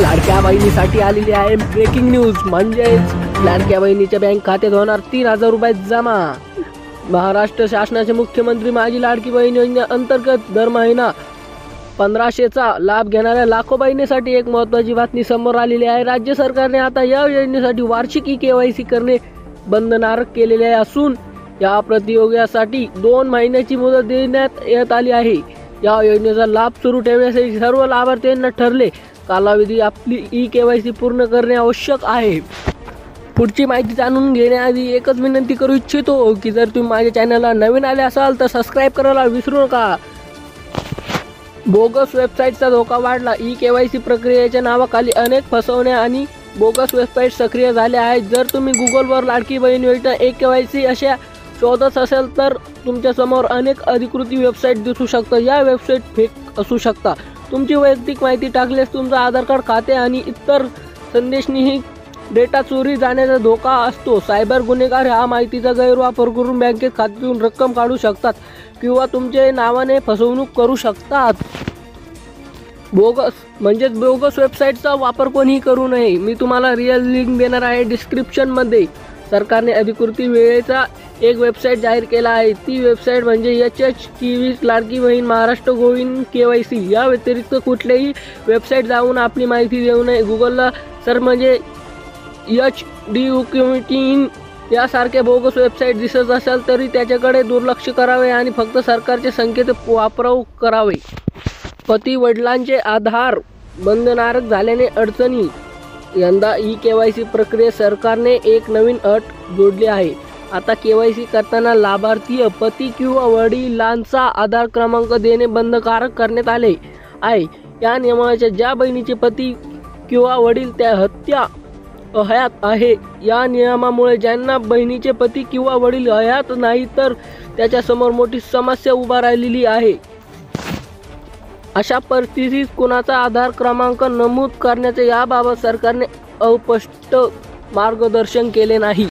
लाडक्या बहिणीसाठी आलेली आहे ब्रेकिंग न्यूज। म्हणजेच लाडक्या बहिणीच्या बँक खात्यात होणार 3,000 रुपये जमा। महाराष्ट्र शासनाचे मुख्यमंत्री माझी लाडकी बहीण योजनेअंतर्गत दर महिना 1500चा लाभ घेणाऱ्या लाखो बहिणींसाठी एक महत्त्वाची बातमी समोर आलेली आहे। राज्य सरकारने आता या योजनेसाठी वार्षिक KYC करणे बंधनकारक केलेले असून या प्रतियोगासाठी 2 महिन्याची मुदत देण्यात येत आली आहे। या योजनेचा लाभ सुरू ठेवण्यासाठी सर्व लाभार्थ्यांना ठरले कालावधी आपली KYC पूर्ण करणे आवश्यक आहे। पुढची माहिती जाणून घेण्याआधी एकच विनंती करू इच्छितो की जर तुम्ही माझ्या चॅनलला नवीन आले असाल तर सबस्क्राइब करायला विसरू नका। बोगस वेबसाईटचा धोका वाढला। KYC प्रक्रियेच्या नावाखाली अनेक फसवण्या आणि बोगस वेबसाईट सक्रिय झाल्या आहेत। जर तुम्ही गुगलवर लाडकी बहीण योजना KYC अशा शोधत असेल तर तुमच्या समोर अनेक अधिकृत वेबसाईट दिसू शकतात। या वेबसाईट फेक असू शकतात। तुमची वैयक्तिक माहिती टाकल्यास तुमचा आधार कार्ड, खाते आणि इतर संदेशनीही डेटा चोरी जाण्याचा धोका असतो। सायबर गुन्हेगार हा माहितीचा गैरवापर करून बँकेत खात्यातून रक्कम काढू शकतात किंवा तुमच्या नावाने फसवणूक करू शकतात। बोगस वेबसाईटचा वापर कोणीही करू नये। मी तुम्हाला रिअल लिंक देणार आहे डिस्क्रिप्शन मध्ये। सरकारने अधिकृत वेळेचा एक वेबसाईट जाहीर केला आहे। ती वेबसाईट म्हणजे HH-24 लाडकी बहीण महाराष्ट्र गोविंद KYC। या व्यतिरिक्त कुठल्याही वेबसाईट जाऊन आपली माहिती देऊ नये। गुगलला सर म्हणजे HD यासारख्या बोगस वेबसाईट दिसत असेल तरी त्याच्याकडे दुर्लक्ष करावे आणि फक्त सरकारचे संकेत वापरू करावे। पती वडिलांचे आधार बंधनकारक झाल्याने अडचणी। यंदा KYC प्रक्रियेत सरकारने एक नवीन अट जोडली आहे। आता KYC करताना लाभार्थी पती किंवा वडिलांचा आधार क्रमांक देणे बंधनकारक करण्यात आले आहे। या नियमाच्या ज्या बहिणीचे पती किंवा वडील त्या हयात आहे, या नियमामुळे ज्यांना बहिणीचे पती किंवा वडील हयात नाही तर त्याच्यासमोर मोठी समस्या उभा राहिलेली आहे। अशा परिस्थितीत कुणाचा आधार क्रमांक नमूद करण्याचे याबाबत सरकारने अस्पष्ट मार्गदर्शन केले नाही।